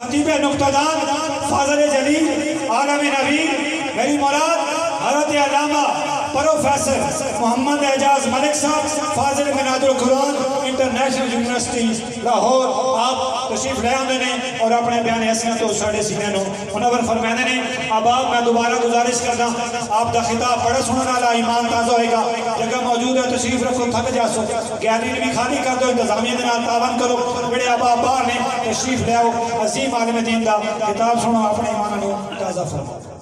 خطیب نقطہ دان فاضل جلیل عالم نبی میری مراد حضرت علامہ پروفیسر محمد اعجاز ملک صاحب فاضل مناد القرآن انٹرنیشنل یونیورسٹی لاہور آپ تشریف لے آندے نے اور اپنے بیان حیثیت تو ساڑھے سینے نو منور فرمائے نے اب آپ میں دوبارہ گزارش کرنا آپ دا خطاب پڑھا سننا والا ایمان تازہ ہوئے گا جگہ موجود ہے تشریف رکھو تھک جاسو گیلری بھی خالی کر دو انتظامیہ دے نال تعاون کرو بڑے اب آپ باہر نے تشریف لے آؤ عظیم عالم دین دا خطاب سنو اپنے ایمان نو تازہ فرمائے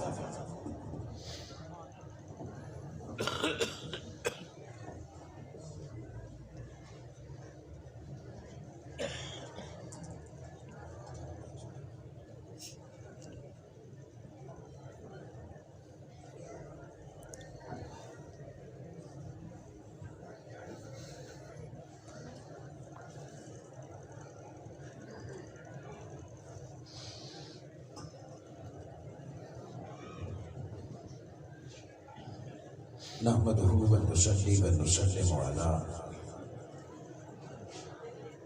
نحمده ونصلي ونسلم على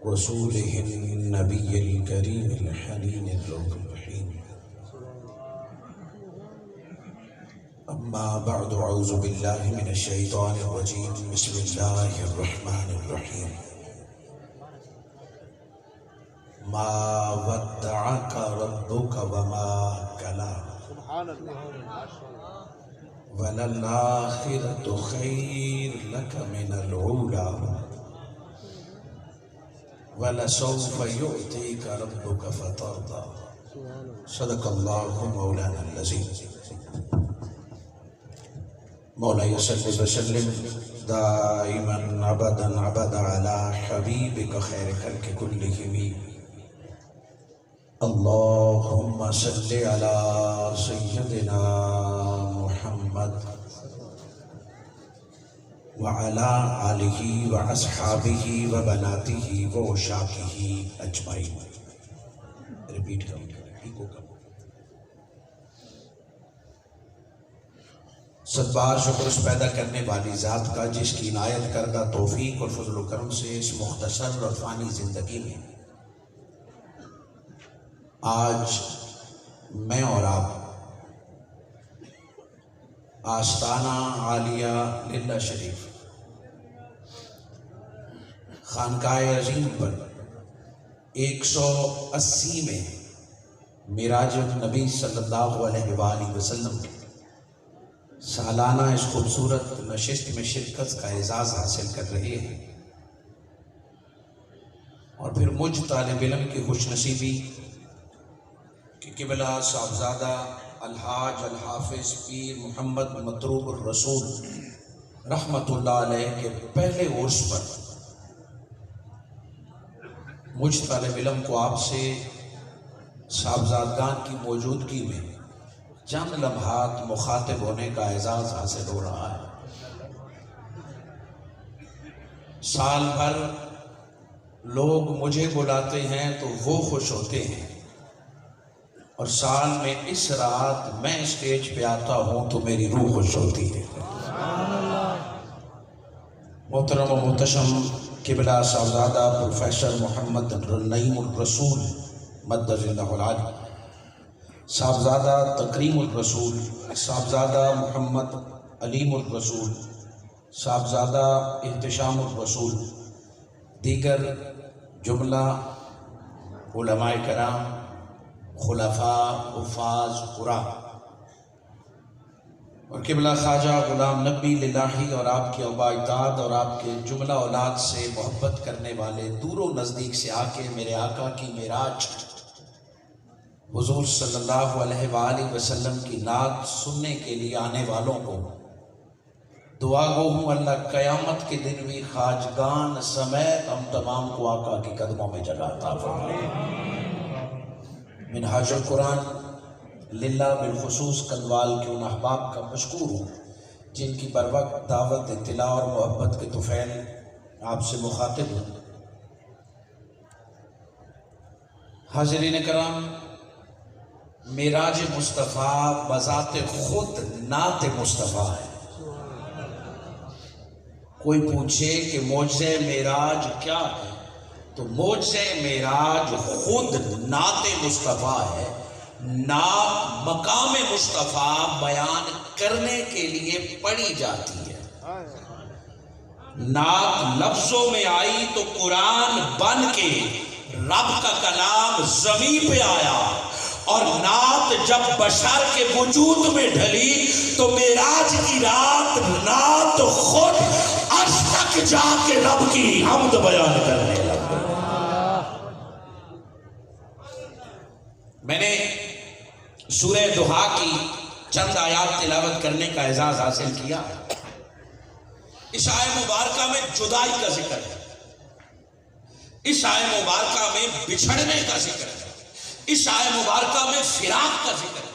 رسوله النبي الكريم الحنين الرحيم أما بعد أعوذ بالله من الشيطان الرجيم بسم الله الرحمن الرحيم ما ودعك ربك وما قلى سبحان الله وَلَلْآخِرَةُ خَيْرٌ لَكَ مِنَ الْأُولَى وَلَسَوْفَ يُعْطِيكَ رَبُّكَ فَتَرْضَى صدق اللہ مولانا العظیم مولا صلی وسلم دائما ابدا ابدا علی حبیبک خیر خلق کلہم اللہم صلی علی سیدنا محمد وعلى آلہ واصحابہ وبناتہ وعشاقہ اجمعین ریپیٹ کرو ست بار شکر اس پیدا کرنے والی ذات کا جس کی عنایت کردہ توفیق اور فضل و کرم سے اس مختصر اور فانی زندگی میں آج میں اور آپ آستانہ عالیہ للہ شریف خانقاہ عظیم پر 180 میں معراج نبی صلی اللہ علیہ وآلہ وسلم سالانہ اس خوبصورت نشست میں شرکت کا اعزاز حاصل کر رہے ہیں اور پھر مجھ طالب علم کی خوش نصیبی کہ قبلہ صاحبزادہ الحاج الحافظ پیر محمد مطروب الرسول رحمت اللہ علیہ کے پہلے عرس پر مجھ طالب علم کو آپ سے صاحبزادگان کی موجودگی میں چند لمحات مخاطب ہونے کا اعزاز حاصل ہو رہا ہے سال بھر لوگ مجھے بلاتے ہیں تو وہ خوش ہوتے ہیں اور سال میں اس رات میں اسٹیج پہ آتا ہوں تو میری روح خوش ہوتی ہے محترم و محتشم قبلہ صاحبزادہ پروفیسر محمد نعیم الرسول مدد اللہ العالی صاحبزادہ تکریم الرسول صاحبزادہ محمد علیم الرسول صاحبزادہ احتشام الرسول دیگر جملہ علماء کرام خلفاء حفاظ قراء اور قبلہ خواجہ غلام نبی للہی اور آپ کے ابا اطاعت اور آپ کے جملہ اولاد سے محبت کرنے والے دور و نزدیک سے آ کے میرے آقا کی معراج حضور صلی اللہ علیہ وآلہ وسلم کی نعت سننے کے لیے آنے والوں کو دعا گو ہوں اللہ قیامت کے دن بھی خواجگان سمیت ہم تمام کو آقا کی قدموں میں جگہ عطا فرمائے منہاج القرآن للہ بالخصوص کندوال کے ان احباب کا مشکور ہوں جن کی بروقت دعوت اطلاع اور محبت کے طفیل آپ سے مخاطب ہوں حاضرین کرام معراج مصطفیٰ بذات خود نعت مصطفیٰ ہے کوئی پوچھے کہ معجزہ معراج کیا ہے تو موجزہ معراج خود نعت مصطفیٰ ہے. نعت مقام مصطفیٰ بیان کرنے کے لیے پڑھی جاتی ہے. نعت لفظوں میں آئی تو قرآن بن کے رب کا کلام زمین پہ آیا، اور نعت جب بشر کے وجود میں ڈھلی تو معراج کی رات نعت خود عرش تک جا کے رب کی حمد بیان کرنے لگا. میں نے سورہ دہا کی چند آیات تلاوت کرنے کا اعزاز حاصل کیا. اس آیت مبارکہ میں جدائی کا ذکر ہے، اس آیت مبارکہ میں بچھڑنے کا ذکر ہے، اس آیت مبارکہ میں فراق کا ذکر ہے.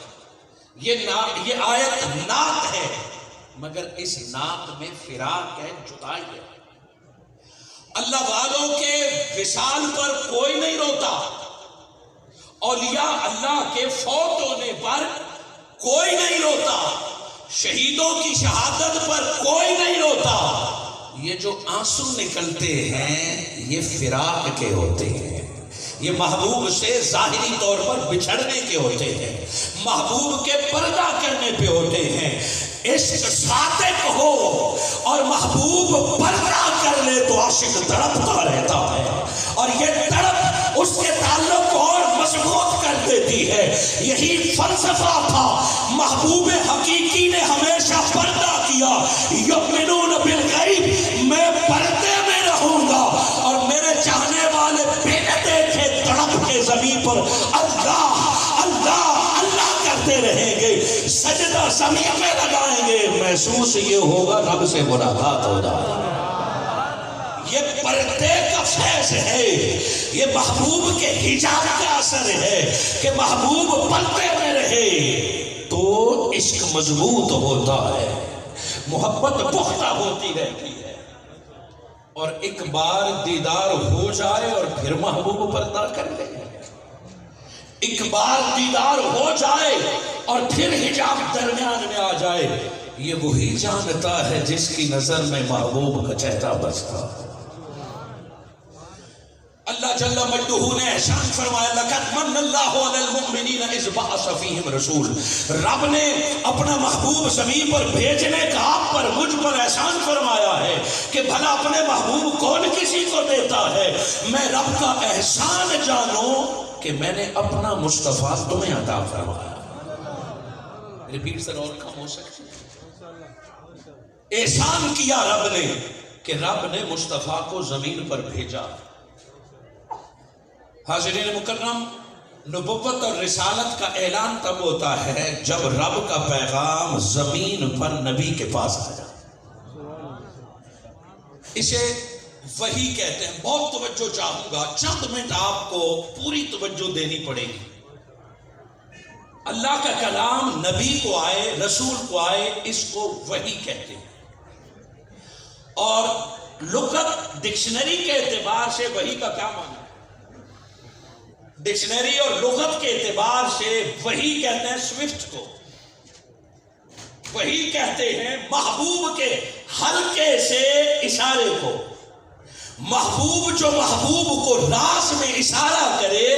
یہ آیت نعت ہے، مگر اس نعت میں فراق ہے، جدائی ہے. اللہ والوں کے وصال پر کوئی نہیں روتا، اولیاء اللہ کے فوت ہونے پر کوئی نہیں روتا، شہیدوں کی شہادت پر کوئی نہیں روتا. یہ جو آنسو نکلتے ہیں یہ فراق کے ہوتے ہیں، یہ محبوب سے ظاہری طور پر بچھڑنے کے ہوتے ہیں، محبوب کے پردہ کرنے پہ ہوتے ہیں. عشق صادق ہو اور محبوب پردہ کر لے تو عاشق تڑپتا رہتا ہے، اور یہ تڑپ اس کے تعلق کو اور مضبوط کر دیتی ہے. یہی فلسفہ تھا. محبوب حقیقی نے ہمیشہ پردہ کیا. یؤمنون بالغیب، میں پردے میں رہوں گا اور میرے چاہنے والے بنا دیکھے تڑپ کے زمین پر اللہ اللہ اللہ کرتے رہیں گے، سجدہ زمین میں لگائیں گے. محسوس یہ ہوگا رب سے ملاقات ہو جائے. یہ پردے کا فیض ہے، یہ محبوب کے حجاب کا اثر ہے کہ محبوب پردے میں رہے تو عشق مضبوط ہوتا ہے، محبت پختہ ہوتی رہتی ہے. اور ایک بار دیدار ہو جائے اور پھر محبوب پردہ کر لے، ایک بار دیدار ہو جائے اور پھر حجاب درمیان میں آ جائے. یہ وہی جانتا ہے جس کی نظر میں محبوب کا چہرہ بستا. اللہ جل مجدہ نے احسان فرمایا، لقد من اللہ علی المؤمنین اذ بعث فیہم رسول. رب نے اپنا محبوب زمین پر بھیجنے کا آپ پر مجھ پر احسان فرمایا ہے کہ بھلا اپنے محبوب کون کسی کو دیتا ہے. میں رب کا احسان جانوں کہ میں نے اپنا مصطفیٰ تمہیں عطا فرمایا. ریپیٹ سر اور کم ہو سکتی. احسان کیا رب نے کہ رب نے مصطفیٰ کو زمین پر بھیجا. حاضرین مکرم، نبوت اور رسالت کا اعلان تب ہوتا ہے جب رب کا پیغام زمین پر نبی کے پاس آ جائے. اسے وحی کہتے ہیں. بہت توجہ چاہوں گا، چند منٹ آپ کو پوری توجہ دینی پڑے گی. اللہ کا کلام نبی کو آئے، رسول کو آئے، اس کو وحی کہتے ہیں. اور لغت ڈکشنری کے اعتبار سے وحی کا کیا معنی ہے؟ ڈکشنری اور لغت کے اعتبار سے وحی کہتے ہیں سوئفٹ کو، وحی کہتے ہیں محبوب کے حلقے سے اشارے کو. محبوب جو محبوب کو راز میں اشارہ کرے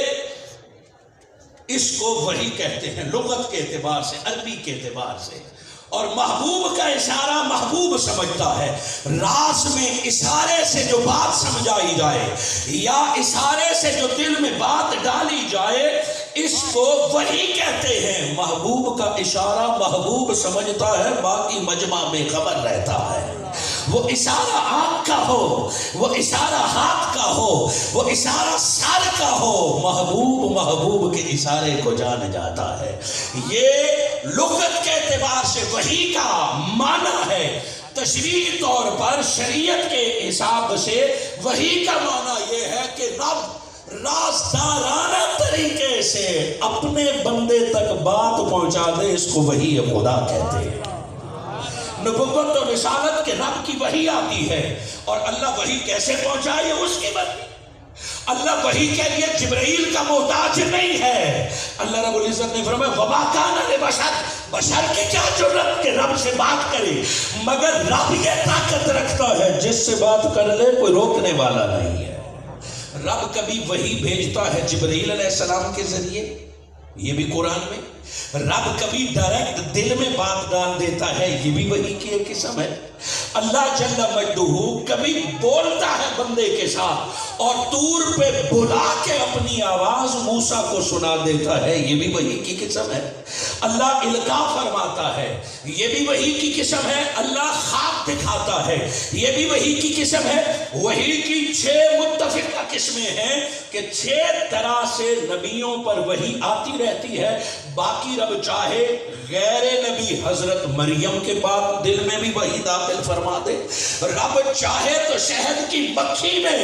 اس کو وحی کہتے ہیں لغت کے اعتبار سے، عربی کے اعتبار سے. اور محبوب کا اشارہ محبوب سمجھتا ہے. راز میں اشارے سے جو بات سمجھائی جائے یا اشارے سے جو دل میں بات ڈالی جائے اس کو وحی کہتے ہیں. محبوب کا اشارہ محبوب سمجھتا ہے، باقی مجمع میں خبر رہتا ہے. وہ اشارہ آنکھ کا ہو، وہ اشارہ ہاتھ کا ہو، وہ اشارہ سر کا ہو، محبوب محبوب کے اشارے کو جان جاتا ہے. یہ لغت کے اعتبار سے وحی کا معنی ہے. تشریعی طور پر شریعت کے حساب سے وحی کا معنی یہ ہے کہ رب رازدارانہ طریقے سے اپنے بندے تک بات پہنچا دے، اس کو وحی خدا کہتے ہیں. نبوت اور رسالت کے رب کی وحی آتی ہے، اور اللہ وحی کیسے پہنچائے اس کی بات. اللہ وحی کے لیے جبرائیل کا محتاج نہیں ہے. اللہ رب العزت نے فرمایا وما کان لبشر، بشر کی کیا ضرورت کہ رب سے بات کرے، مگر رب یہ طاقت رکھتا ہے جس سے بات کر لے کوئی روکنے والا نہیں ہے. رب کبھی وحی بھیجتا ہے جبرائیل علیہ السلام کے ذریعے، یہ بھی قرآن میں۔ رب کبھی ڈائریکٹ دل میں بات ڈال دیتا ہے، یہ بھی وحی کی ایک قسم ہے۔ اللہ جل مجدہ کبھی بولتا ہے بندے کے ساتھ اور طور پہ بلا کے اپنی آواز موسیٰ کو سنا دیتا ہے، یہ بھی وحی کی قسم ہے۔ اللہ القاء فرماتا ہے، یہ بھی وحی کی قسم ہے۔ اللہ خواب دکھاتا ہے، یہ بھی وحی کی قسم ہے۔ وحی کی 6 متفقہ قسمیں ہیں کہ 6 طرح سے نبیوں پر وحی آتی رہتی ہے۔ باقی رب چاہے غیر نبی حضرت مریم کے بعد دل میں بھی وحی داخل فرما دے، رب چاہے تو شہد کی مکھی میں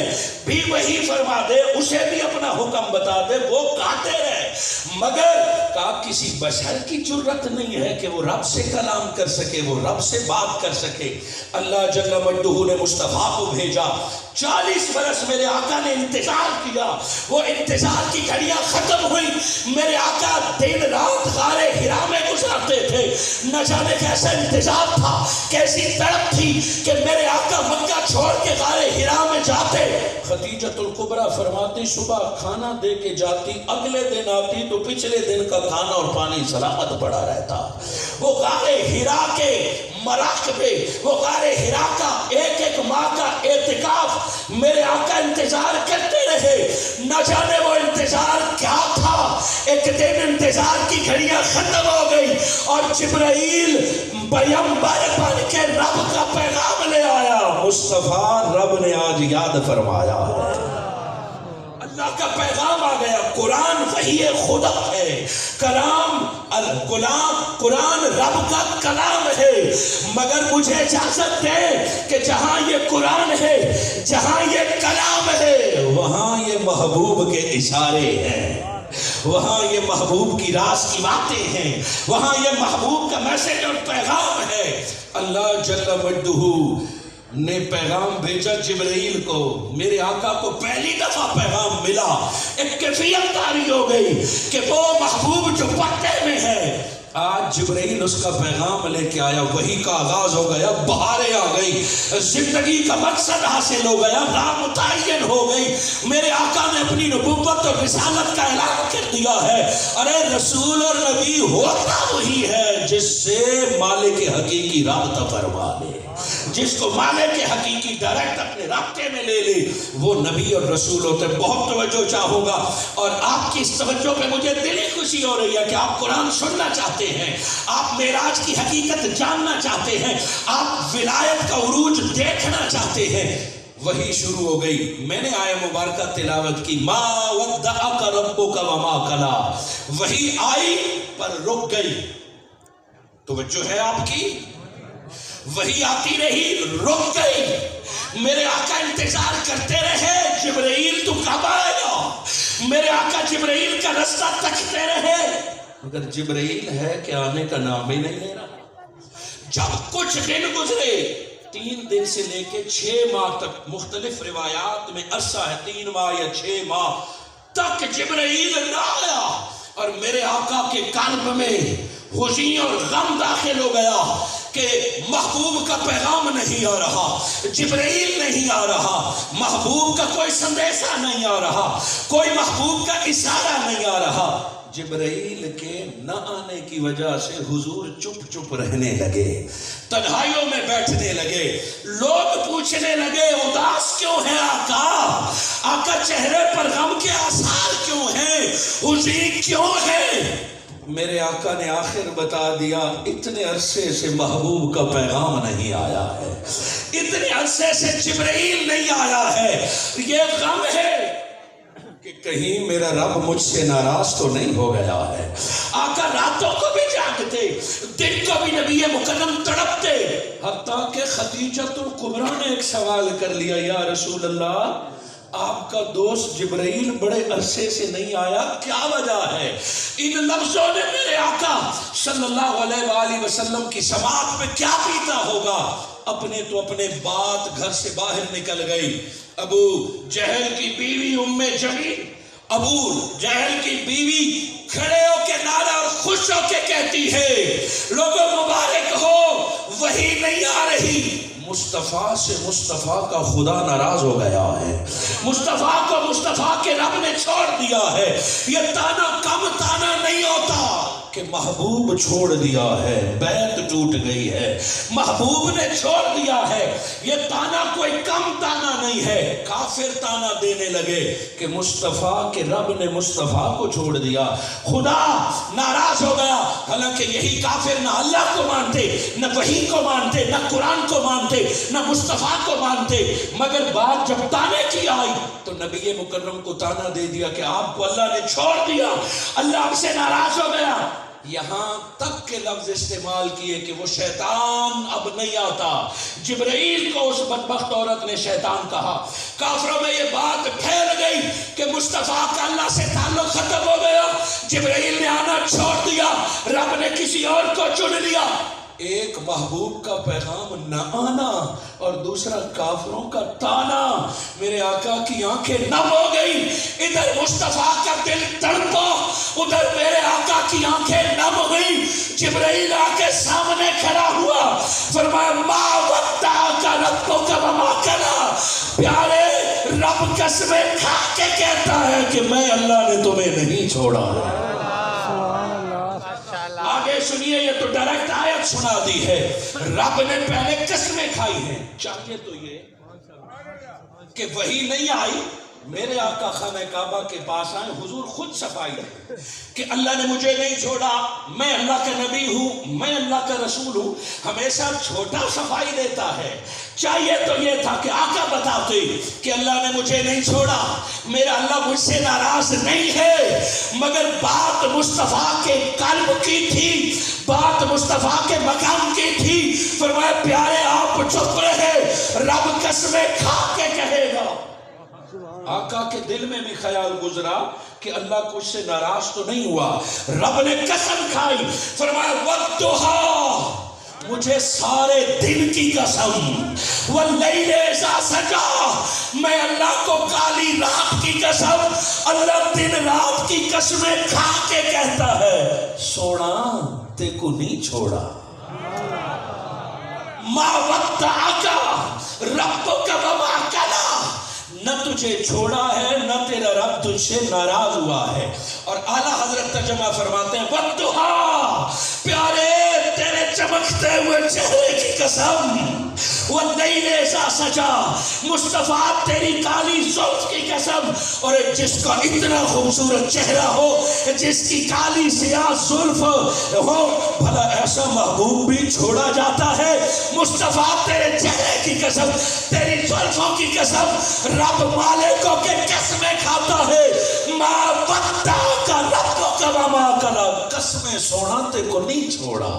بھی وحی فرما دے، اسے بھی اپنا حکم بتا دے، وہ کاتے رہے، مگر کسی بشر کی جرت نہیں ہے کہ وہ رب سے کلام کر سکے، وہ رب سے بات کر سکے۔ اللہ جل مجدہ نے مصطفیٰ کو بھیجا، 40 برس میرے آقا نے انتظار کیا، وہ انتظار کی گھڑیاں ختم ہوئی، میرے آقا دن رات غار حرا میں گزارتے تھے۔ نہ جانے کیسا انتظار تھا، کیسی تڑپ تھی کہ میرے آقا مکہ چھوڑ کے غار حرا میں جاتے۔ خدیجۃ الکبریٰ فرماتی صبح کھانا دے کے جاتی، اگلے دن آتی تو پچھلے دن کا کھانا اور پانی سلامت پڑا رہتا۔ وہ غار حرا کے مراقبے، وہ غار حرا کا ایک ماہ کا اعتکاف میرے آقا انتظار کرتے رہے۔ نہ جانے وہ انتظار کیا تھا، ایک دن انتظار کی گھڑیاں ختم ہو گئی اور جبرائیل پیغمبر بن کے رب کا پیغام لے آیا۔ مصطفیٰ رب نے آج یاد فرمایا ہے، اللہ کا پیغام آ گیا۔ قرآن وحی خدا ہے، قرآن رب کا کلام ہے، مگر مجھے اجازت دے کہ جہاں یہ قرآن ہے، جہاں یہ کلام ہے، وہاں یہ محبوب کے اشارے ہیں، وہاں یہ محبوب کی راز کی باتیں ہیں، وہاں یہ محبوب کا میسج اور پیغام ہے۔ اللہ جل مجدہ نے پیغام بھیجا جبرائیل کو، میرے آقا کو پہلی دفعہ پیغام ملا، ایک کیفیت طاری ہو گئی کہ وہ محبوب جو پردے میں ہے، آج جبرائیل اس کا پیغام لے کے آیا، وحی کا آغاز ہو گیا، بہاریں آ گئی، زندگی کا مقصد حاصل ہو گیا، راہ متعین ہو گئی۔ میرے آقا نے اپنی نبوت اور رسالت کا اعلان کر دیا ہے۔ ارے رسول اور نبی ہوتا وہی ہے جس سے مالک حقیقی رابطہ فرما لے، جس کو مالک حقیقی ڈائریکٹ اپنے رابطے میں لے لے، وہ نبی اور رسول ہوتے۔ بہت توجہ چاہوں گا، اور آپ کی اس توجہ پہ مجھے دلی خوشی ہو رہی ہے کہ آپ قرآن سننا چاہتے ہیں، آپ معراج کی حقیقت جاننا چاہتے ہیں، آپ ولایت کا عروج دیکھنا چاہتے ہیں۔ وہی شروع ہو گئی۔ میں نے آیہ مبارکہ تلاوت کی، ما ودعک ربک وما قلی، وہی آئی پر رک گئی۔ توجہ ہے آپ کی؟ وہی آتی رہی، رک گئی۔ میرے آقا انتظار کرتے رہے، جبرائیل تو کب آئے گا؟ میرے آقا جبرائیل کا رستہ تکتے رہے، مگر جبرائیل ہے کہ آنے کا نام ہی نہیں لے رہا۔ جب کچھ دن گزرے، 3 دن سے لے کے 6 ماہ تک، مختلف روایات میں عرصہ ہے 3 ماہ یا 6 ماہ تک جبرائیل نہ آیا، اور میرے آقا کے قلب میں خوشی اور غم داخل ہو گیا کہ محبوب کا پیغام نہیں آ رہا، جبرائیل نہیں آ رہا، محبوب کا کوئی سندیشہ نہیں آ رہا، کوئی محبوب کا اشارہ نہیں آ رہا۔ جبرائیل کے نہ آنے کی وجہ سے حضور چپ چپ رہنے لگے، تنہائیوں میں بیٹھنے لگے۔ لوگ پوچھنے لگے اداس کیوں ہے آقا؟ آقا چہرے پر غم کے آثار کیوں ہیں؟ خوشی کیوں ہے؟ میرے آقا نے آخر بتا دیا، اتنے عرصے سے محبوب کا پیغام نہیں آیا ہے، اتنے عرصے سے جبرائیل نہیں آیا ہے، یہ غم ہے کہ کہیں میرا رب مجھ سے ناراض تو نہیں ہو گیا ہے۔ آقا راتوں کو بھی جاگتے، دن کو بھی نبی مکرم تڑپتے، حتیٰ کہ خدیجۃ الکبریٰ نے ایک سوال کر لیا، یا رسول اللہ آپ کا دوست جبرائیل بڑے عرصے سے نہیں آیا، کیا وجہ ہے؟ ان لفظوں نے میرے آقا صلی اللہ علیہ وآلہ وسلم کی سماعت میں کیا پیتا ہوگا؟ اپنے تو اپنے بات گھر سے باہر نکل گئی۔ ابو جہل کی بیوی ام جمیل، ابو جہل کی بیوی کھڑے ہو کے نعرہ اور خوش ہو کے کہتی ہے، لوگوں مبارک ہو، وہی نہیں آ رہی۔ مصطفیٰ سے مصطفیٰ کا خدا ناراض ہو گیا ہے، مصطفیٰ کو مصطفیٰ کے رب نے چھوڑ دیا ہے۔ یہ تانا کم تانا نہیں ہوتا کہ محبوب چھوڑ دیا ہے، بیعت ٹوٹ گئی ہے، محبوب نے چھوڑ دیا ہے۔ یہ تانا کوئی کم تانا نہیں ہے۔ کافر تانا دینے لگے کہ مصطفیٰ کے رب نے مصطفیٰ کو چھوڑ دیا، خدا ناراض ہو گیا۔ حالانکہ یہی کافر نہ اللہ کو مانتے، نہ وحی کو مانتے، نہ قرآن کو مانتے، نہ مصطفیٰ کو مانتے، مگر بات جب تانے کی آئی تو نبی مکرم کو تانا دے دیا کہ آپ کو اللہ نے چھوڑ دیا، اللہ آپ سے ناراض ہو گیا۔ یہاں تک کے لفظ استعمال کیے کہ وہ شیطان اب نہیں آتا۔ جبرائیل کو اس بدبخت عورت نے شیطان کہا۔ کافروں میں یہ بات پھیل گئی کہ مصطفیٰ کا اللہ سے تعلق ختم ہو گیا، جبرائیل نے آنا چھوڑ دیا، رب نے کسی اور کو چن لیا۔ ایک محبوب کا پیغام نہ آنا اور دوسرا کافروں کا تانا۔ میرے آقا کی آنکھیں نم ہو گئی، ادھر مصطفیٰ کا دل تڑپا، ادھر میرے آقا کی آنکھیں نم ہوئی۔ جبرائیل آ کے سامنے کھڑا ہوا، فرمایا ما ودعک ربک وما قلی۔ پیارے رب قسمیں کھا کے کہتا ہے کہ میں اللہ نے تمہیں نہیں چھوڑا ہے۔ آگے سنیے، یہ تو ڈائریکٹ آیت سنا دی ہے، رب نے پہلے قسمیں کھائی ہیں۔ چاہیے تو یہ کہ وہی نہیں آئی، میرے آقا خانہ کعبہ کے پاس آئے، حضور خود صفائی ہے کہ اللہ نے مجھے نہیں چھوڑا، میں اللہ کا نبی ہوں، میں اللہ کا رسول ہوں، ہمیشہ چھوٹا صفائی دیتا ہے۔ چاہیے تو یہ تھا کہ آقا بتاتے کہ اللہ نے مجھے نہیں چھوڑا، میرا اللہ مجھ سے ناراض نہیں ہے، مگر بات مصطفیٰ کے قلب کی تھی، بات مصطفیٰ کے مقام کی تھی۔ فرمایا پیارے آپ چپ رہے، رب قسمیں کھا کے کہے گا۔ آقا کے دل میں بھی خیال گزرا کہ اللہ کچھ سے ناراض تو نہیں ہوا۔ رب نے قسم کھائی، فرمایا والضحیٰ، مجھے سارے دن کی قسم، واللیل اذا سجا، میں اللہ کو کالی رات کی قسم، اللہ دن رات کی قسمیں کھا کے کہتا ہے سونا تے کو نہیں چھوڑا۔ ما ودعک ربک وما قلی، نہ تجھے چھوڑا ہے، نہ تیرا رب تجھ سے ناراض ہوا ہے۔ اور اعلیٰ حضرت ترجمہ فرماتے ہیں والضحیٰ، پیارے تیرے چمکتے ہوئے چہرے کی قسم، واللیل اذا سجا، مصطفیٰ تیری کالی زلف کی قسم۔ اور جس کا اتنا خوبصورت چہرہ ہو، جس کی کالی سیاہ زلف ہو، بھلا ایسا محبوب بھی چھوڑا جاتا ہے؟ مصطفیٰ تیرے چہرے کی قسم، تیری زلفوں کی قسم، رب مالکوں کے قسمیں کھاتا ہے۔ ما ودعک ربک وما قلی، قسمیں سونا تے کو نہیں چھوڑا۔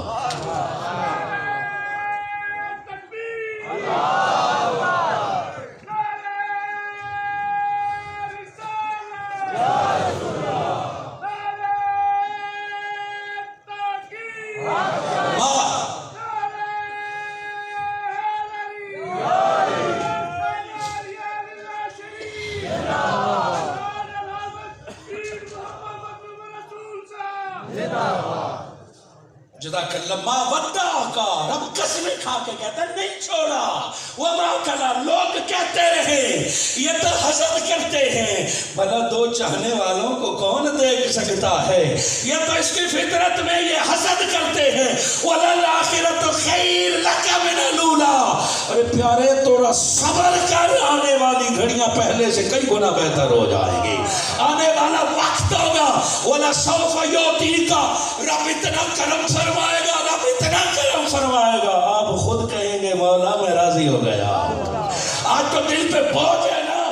جزاک اللہ۔ ما ودعک، رب قسمیں کھا کے کہتا ہے نہیں چھوڑا۔ وما قلی، لوگ کہتے رہے، یہ تو حسد کرتے ہیں، بھلا دو چاہنے والوں کو کون دیکھ سکتا ہے؟ یہ تو اس کی فطرت میں یہ حسد کرتے ہیں۔ وَلَلْآخِرَةُ خَيْرٌ لَكَ مِنَ الْأُولَىٰ، ارے پیارے تھوڑا صبر کر، آنے والی گھڑیاں پہلے سے کئی گنا بہتر ہو جائیں گی، آنے والا وقت ہوگا۔ وَلَسَوْفَ يُعْطِيكَ، رب اتنا کرم فرمائے گا، رب اتنا کرم فرمائے گا، آپ خود کہیں گے مولا میں راضی ہو گیا۔ آج تو دل پہ بوجھ ہے نا،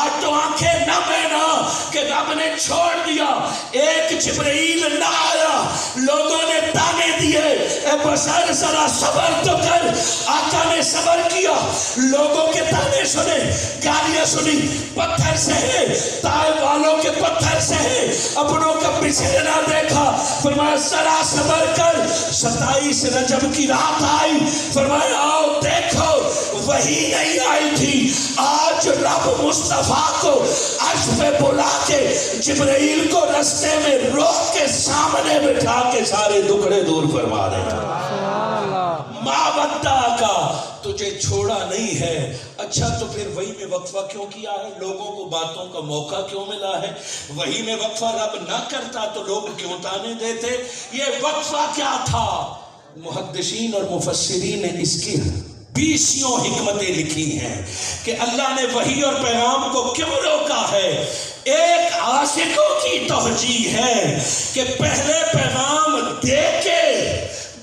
آج تو آنکھیں نم ہے نا کہ رب نے چھوڑ دیا۔ ایک جبرائیل نہ آیا، لوگوں نے تانے دیے، اے بشر ذرا صبر تو کر۔ آقا نے صبر کیا، لوگوں کے تانے سنے، گالیاں سنی، پتھر سہے، طائف والوں کے پتھر سہے، اپنوں کا بچھڑنا دیکھا، فرمایا ذرا صبر کر۔ 27 رجب کی رات آئی، فرمایا آؤ دیکھو، وہی نہیں آئی تھی، آج رب مصطفیٰ کو عرش پہ بلا کے جبرائیل کو رستے میں روک کے سامنے بٹھا کے سارے دکھڑے دور فرما رہے ہیں۔ ما ودعک، تجھے مجھے چھوڑا نہیں ہے. اچھا تو پھر وہی میں وقفہ کیوں کیا ہے؟ لوگوں کو باتوں کا موقع کیوں ملا ہے؟ وہی میں وقفہ رب نہ کرتا تو لوگ کیوں تانے دیتے؟ یہ وقفہ کیا تھا؟ محدثین اور مفسرین نے اس کی 20 حکمتیں لکھی ہیں کہ اللہ نے وحی اور پیغام کو کیوں روکا ہے. ایک عاشقوں کی توجیہ ہے کہ پہلے پیغام دے کے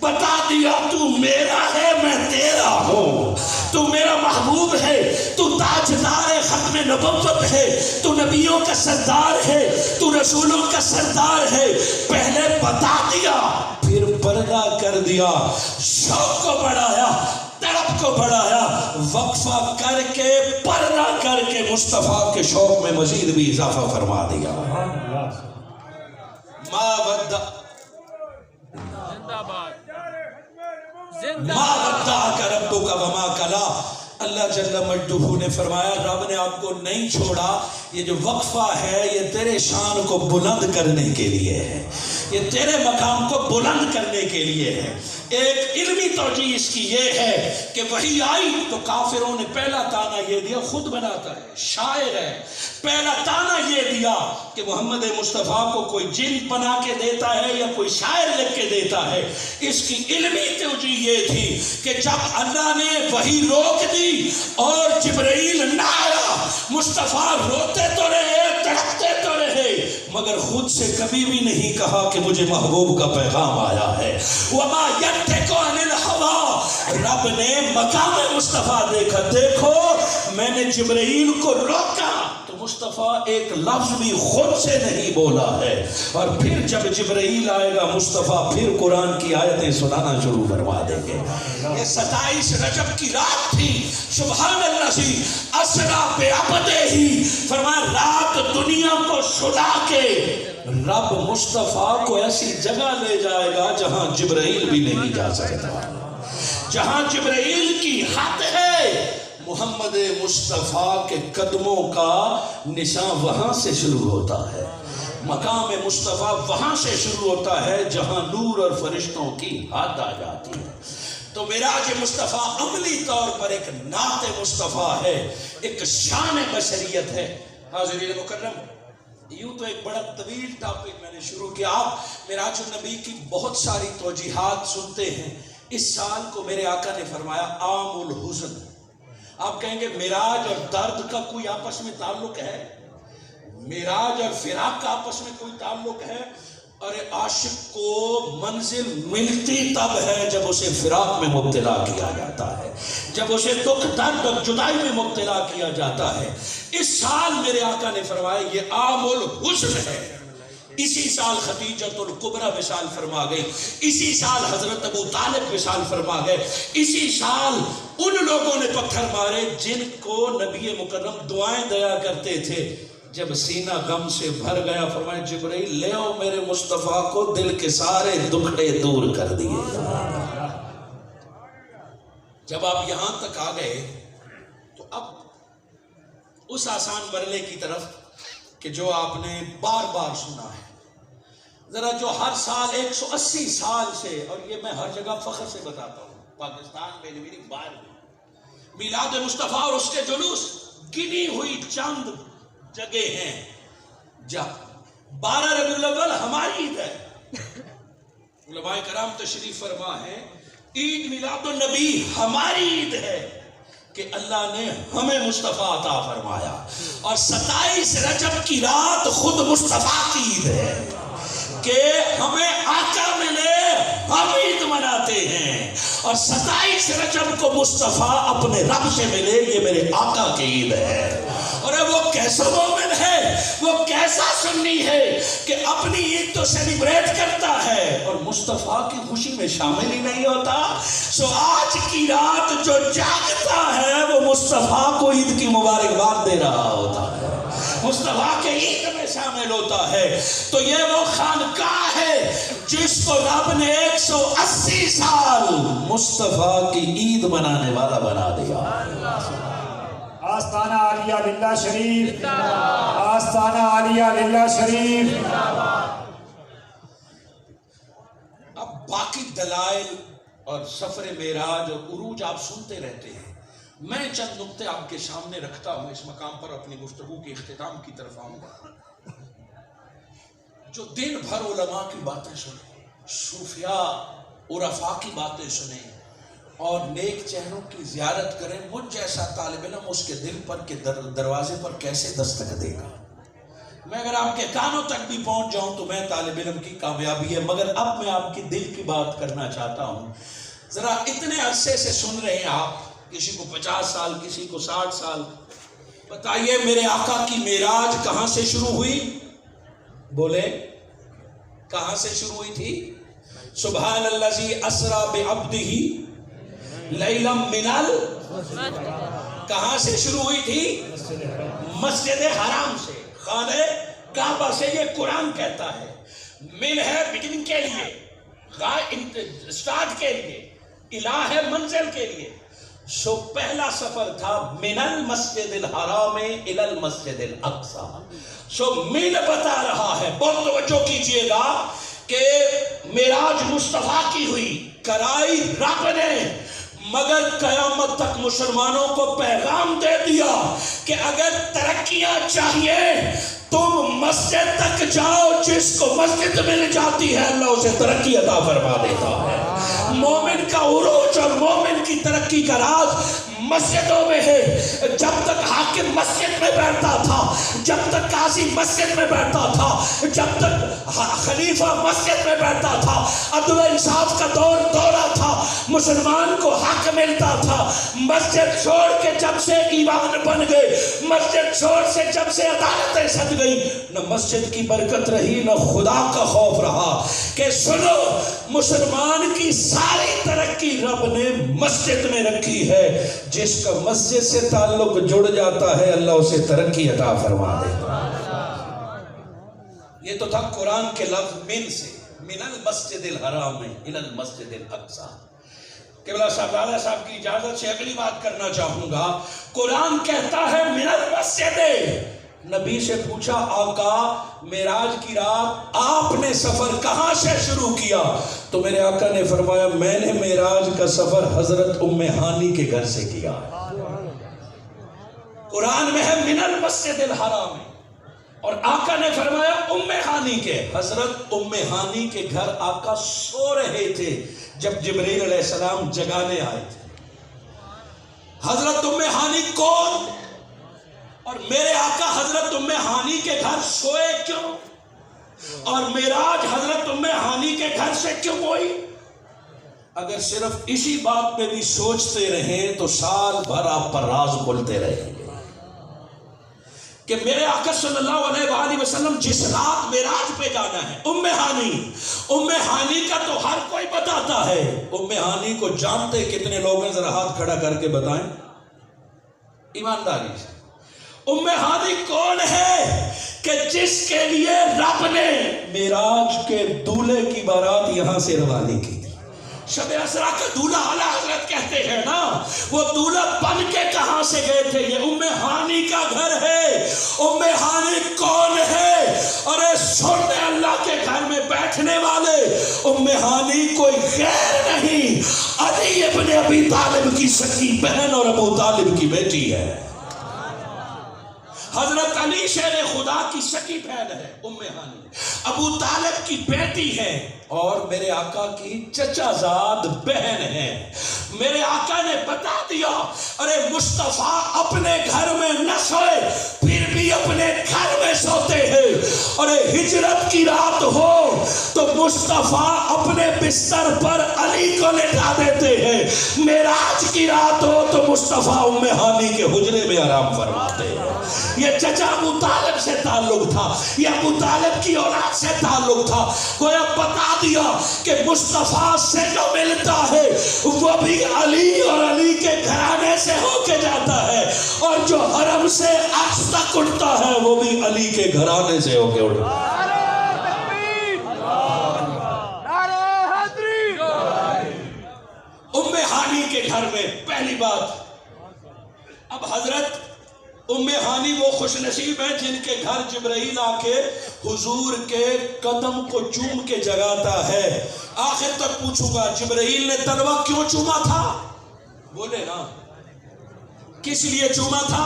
بتا دیا تو میرا ہے میں تیرا ہوں، تو میرا محبوب ہے، تو تاجدار ختم نبوت ہے، تو نبیوں کا سردار ہے، تو رسولوں کا سردار ہے. پہلے بتا دیا پھر پردہ کر دیا، شوق کو بڑھایا، تڑپ کو بڑھایا، وقفہ کر کے پردہ کر کے مصطفیٰ کے شوق میں مزید بھی اضافہ فرما دیا. ما ودعک ربک وما قلی. اللہ جل مجدہ نے فرمایا رب نے آپ کو نہیں چھوڑا. یہ جو وقفہ ہے یہ تیرے شان کو بلند کرنے کے لیے ہے، یہ تیرے مقام کو بلند کرنے کے لیے ہے. ایک علمی توجیہ اس کی یہ ہے کہ وحی آئی تو کافروں نے پہلا تانا یہ دیا، خود بناتا ہے، شاعر ہے. پہلا تانا یہ دیا کہ محمد مصطفیٰ کو کوئی جن بنا کے دیتا ہے یا کوئی شاعر لکھ کے دیتا ہے. اس کی علمی توجیہ یہ تھی کہ جب اللہ نے وحی روک دی اور جبرائیل نہ آیا، مصطفیٰ روتے تو رہے، تڑپتے تو رہے، مگر خود سے کبھی بھی نہیں کہا کہ مجھے محبوب کا پیغام آیا ہے. وما ينطق عن الهوى. رب نے مقام مصطفیٰ دیکھا، دیکھو میں نے جبرائیل کو روکا تو مصطفیٰ ایک لفظ بھی خود سے نہیں بولا ہے. اور پھر جب جبرائیل آئے گا مصطفیٰ پھر قرآن کی آیتیں سنانا شروع فرما دیں گے. یہ 27 رجب کی رات تھی. سبحان اللہ اسرا بعبدہ، فرمایا رات دنیا کو سلا کے رب مصطفیٰ کو ایسی جگہ لے جائے گا جہاں جبرائیل بھی نہیں جا سکتا، جہاں جبرائیل کی حد ہے. محمد مصطفیٰ کے قدموں کا نشان وہاں سے شروع ہوتا ہے. مقام مصطفیٰ وہاں سے شروع ہوتا ہے جہاں نور اور فرشتوں کی حد آ جاتی ہے. تو معراج مصطفیٰ عملی طور پر ایک نعت مصطفیٰ ہے، ایک شان بشریت ہے. حاضرین مکرم، یوں تو ایک بڑا طویل ٹاپک میں نے شروع کیا. آپ معراج النبی کی بہت ساری توجیحات سنتے ہیں. اس سال کو میرے آقا نے فرمایا عام الحزن. آپ کہیں گے معراج اور درد کا کوئی آپس میں تعلق ہے؟ معراج اور فراق کا آپس میں کوئی تعلق ہے؟ اور عاشق کو منزل ملتی تب ہے جب اسے فراق میں مبتلا کیا جاتا ہے، جب اسے دکھ درد اور جدائی میں مبتلا کیا جاتا ہے. اس سال میرے آقا نے فرمایا یہ عام الحزن ہے. اسی سال خدیجۃ الکبریٰ وصال فرما گئی، اسی سال حضرت ابو طالب وصال فرما گئے، اسی سال ان لوگوں نے پتھر مارے جن کو نبی مکرم دعائیں دیا کرتے تھے. جب سینہ غم سے بھر گیا فرمایا جبرائیل لے آؤ میرے مصطفیٰ کو، دل کے سارے دکھڑے دور کر دیے. جب آپ یہاں تک آ گئے تو اب اس آسان مرحلے کی طرف کہ جو آپ نے بار بار سنا ہے، ذرا جو ہر سال 180 سال سے، اور یہ میں ہر جگہ فخر سے بتاتا ہوں، پاکستان میں میری بار میلاد مصطفیٰ اور اس کے جلوس گنی ہوئی چند جگہ ہیں جب 12 ربیع الاول ہماری عید ہے، علماء کرام تشریف فرما ہے، عید میلاد النبی ہماری عید ہے کہ اللہ نے ہمیں مصطفیٰ عطا فرمایا. اور 27 رجب کی رات خود مصطفیٰ کی عید ہے کہ ہمیں آقا ملے، ہم عید مناتے ہیں. اور 27 رجب کو مصطفیٰ اپنے رب سے ملے، یہ میرے آقا کی عید ہے. اور وہ کیسا مومن ہے، وہ کیسا سنی ہے کہ اپنی عید تو سیلیبریٹ کرتا ہے اور مصطفیٰ کی خوشی میں شامل ہی نہیں ہوتا. سو آج کی رات جو جاگتا ہے وہ مصطفیٰ کو عید کی مبارکباد دے رہا ہوتا ہے، مصطفیٰ کے عید میں شامل ہوتا ہے. تو یہ وہ خانقاہ ہے جس کو رب نے 180 سال مصطفیٰ کی عید منانے والا بنا دیا. آستانہ عالیہ للہ شریف، آستانہ عالیہ للہ شریف. اب باقی دلائل اور سفر معراج اور عروج آپ سنتے رہتے ہیں. میں چند نقطے آپ کے سامنے رکھتا ہوں، اس مقام پر اپنی گفتگو کے اختتام کی طرف آؤں گا۔ جو دن بھر علماء کی باتیں سنیں، صوفیاء عرفاء کی باتیں سنیں اور نیک چہروں کی زیارت کریں، مجھ جیسا طالب علم اس کے دل پر کے دروازے پر کیسے دستک دے گا؟ میں اگر آپ کے کانوں تک بھی پہنچ جاؤں تو میں طالب علم کی کامیابی ہے، مگر اب میں آپ کی دل کی بات کرنا چاہتا ہوں۔ ذرا اتنے عرصے سے سن رہے ہیں آپ، کسی کو 50 سال، کسی کو 60 سال، بتائیے میرے آقا کی معراج کہاں سے شروع ہوئی؟ بولے کہاں سے شروع ہوئی تھی؟ سبحان الذی اسری بعبدہ لیلا من کہاں سے شروع ہوئی تھی؟ مسجد حرام سے، خانہ کعبہ سے۔ یہ قرآن کہتا ہے من ہے بگننگ کے لیے، سٹارٹ کے لیے، الہ ہے منزل کے لیے۔ سو پہلا سفر تھا من المسجد الحرام الی المسجد الاقصی۔ سو من بتا رہا ہے، بہت توجہ کیجئے گا کہ معراج مصطفیٰ کی ہوئی، کرائی رب نے، مگر قیامت تک مسلمانوں کو پیغام دے دیا کہ اگر ترقیاں چاہیے تم مسجد تک جاؤ، جس کو مسجد مل جاتی ہے اللہ اسے ترقی عطا فرما دیتا ہے۔ مومن کا عروج اور مومن کی ترقی کا راز مسجدوں میں ہے۔ جب تک حاکم مسجد میں بیٹھتا تھا، جب تک قاضی مسجد میں بیٹھتا تھا، جب تک خلیفہ مسجد میں بیٹھتا تھا، عدل و انصاف کا دورہ تھا، مسلمان کو حق ملتا تھا۔ مسجد چھوڑ کے جب سے ایمان بن گئے، مسجد چھوڑ سے جب سے عدالتیں سج گئی، نہ مسجد کی برکت رہی نہ خدا کا خوف رہا۔ کہ سنو، مسلمان کی ساری ترقی رب نے مسجد میں رکھی ہے۔ جس کا مسجد سے تعلق جڑ جاتا ہے اللہ اسے ترقی عطا فرما دیتا ہے۔ یہ تو تھا قرآن کے لفظ من سے، من المسجد الحرام الی المسجد الاقصی۔ قبلہ صاحب کی اجازت سے اگلی بات کرنا چاہوں گا۔ قرآن کہتا ہے من المسجد۔ نبی سے پوچھا آقا معراج کی رات آپ نے سفر کہاں سے شروع کیا؟ تو میرے آقا نے فرمایا میں نے معراج کا سفر حضرت ام ہانی کے گھر سے کیا۔ قرآن میں ہے من المسجد الحرام، اور آقا نے فرمایا ام ہانی کے۔ حضرت ام ہانی کے گھر آقا سو رہے تھے جب جبرائیل علیہ السلام جگانے آئے تھے۔ حضرت ام ہانی کون؟ اور میرے آقا حضرت ام ہانی کے گھر سوئے کیوں؟ اور معراج حضرت ام ہانی کے گھر سے کیوں ہوئی؟ اگر صرف اسی بات پہ بھی سوچتے رہیں تو سال بھر آپ پر راز کھلتے رہیں گے کہ میرے آقا صلی اللہ علیہ وآلہ وسلم جس رات معراج پہ جانا ہے، ام ہانی کا تو ہر کوئی بتاتا ہے۔ ام ہانی کو جانتے کتنے لوگ ہیں؟ ذرا ہاتھ کھڑا کر کے بتائیں ایمانداری سے۔ ام ہانی کون ہے کہ جس کے لیے رب نے معراج کے دولہے کی بارات یہاں سے روانی کی تھی؟ شب اسرا کا دولہا اعلیٰ حضرت کہتے ہیں نا، وہ دولہا بن کے کہاں سے گئے تھے؟ یہ ام ہانی کا گھر ہے۔ ام ہانی کون ہے؟ ارے سننے اللہ کے گھر میں بیٹھنے والے، ام ہانی کوئی غیر نہیں، علی ابن ابی طالب کی سکی بہن اور ابو طالب کی بیٹی ہے۔ حضرت علی شیر خدا کی سکی بہن ہے ام ہانی، ابو طالب کی بیٹی ہے، اور میرے آقا کی چچا زاد بہن ہے۔ میرے آقا نے بتا دیا ارے مصطفیٰ اپنے گھر میں نہ سوئے پھر بھی اپنے گھر میں سوتے ہیں۔ ارے ہجرت کی رات ہو تو مصطفیٰ اپنے بستر پر علی کو لٹا دیتے ہیں، معراج کی رات ہو تو مصطفیٰ ام ہانی کے حجرے میں آرام فرماتے ہیں۔ یہ چچا ابو طالب سے تعلق تھا، یہ ابو طالب کی اولاد سے تعلق تھا۔ گویا بتا دیا کہ مصطفیٰ سے جو ملتا ہے وہ بھی علی اور علی کے گھرانے سے ہو کے جاتا ہے، اور جو حرم سے عرش تک اٹھتا ہے وہ بھی علی کے گھرانے سے ہو کے اٹھتا ہے۔ ام ہانی کے گھر میں پہلی بات۔ اب حضرت ام ہانی وہ خوش نصیب ہیں جن کے گھر جبرائیل آ کے حضور کے قدم کو چوم کے جگاتا ہے۔ آخر تک پوچھوں گا جبرائیل نے تلوہ کیوں چوما تھا؟ بولے نا کس لیے چوما تھا؟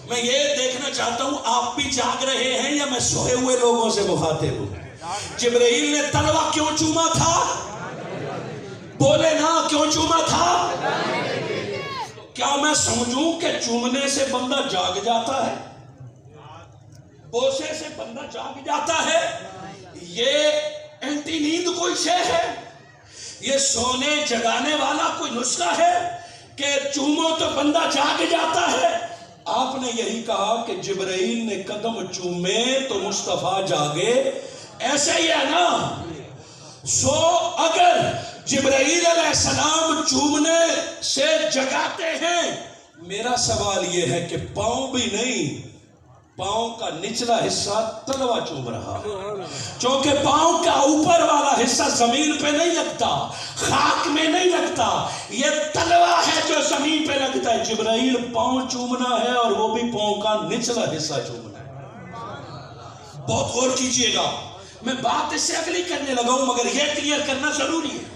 میں یہ دیکھنا چاہتا ہوں آپ بھی جاگ رہے ہیں یا میں سوئے ہوئے لوگوں سے مخاطب ہوں؟ جبرائیل نے تلوہ کیوں چوما تھا؟ بولے نا، کیوں چوما تھا؟ کیا میں سمجھوں کہ چومنے سے بندہ جاگ جاتا ہے؟ بوسے سے بندہ جاگ جاتا ہے؟ یہ اینٹی نیند کوئی شے ہے؟ یہ سونے جگانے والا کوئی نسخہ ہے کہ چومو تو بندہ جاگ جاتا ہے؟ آپ نے یہی کہا کہ جبرائیل نے قدم چومے تو مصطفیٰ جاگے، ایسا ہی ہے نا؟ سو اگر جبرائیل علیہ السلام چومنے سے جگاتے ہیں، میرا سوال یہ ہے کہ پاؤں بھی نہیں، پاؤں کا نچلا حصہ تلوہ چوم رہا، چونکہ پاؤں کا اوپر والا حصہ زمین پہ نہیں لگتا، خاک میں نہیں لگتا، یہ تلوہ ہے جو زمین پہ لگتا ہے۔ جبرائیل پاؤں چومنا ہے اور وہ بھی پاؤں کا نچلا حصہ چومنا ہے۔ بہت غور کیجئے گا، میں بات اس سے اگلی کرنے لگا ہوں مگر یہ کلیئر کرنا ضروری ہے